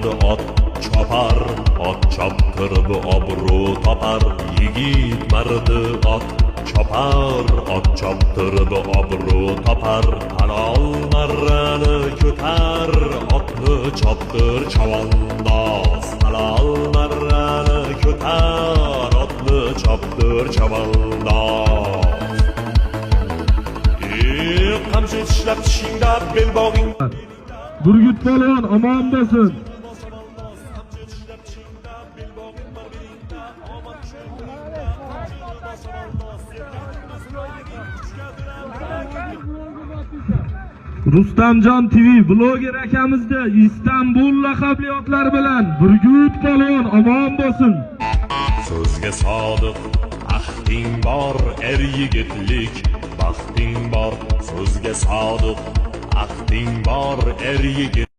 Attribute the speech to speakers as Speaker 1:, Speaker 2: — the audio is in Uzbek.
Speaker 1: choptirdi ot chopar, ot choptirdi obro' topar. Yigit mardi ot chopar, ot choptirdi obro' topar. Halol marrani ko'tar, otni choptir chavandoz. Halol marrani ko'tar, otni choptir chavandoz. Qamchi tishlab tishingda belbog'ing.
Speaker 2: Burgut polvon omon bo'lsin. Rustamjon TV bloger akamizda Istanbul laqabli otlar bilan Burgut polvon omon bo'lsin.
Speaker 1: So'zga sodiq ahding bor, er yigitlik baxting bor. So'zga sodiq ahding bor, er yigit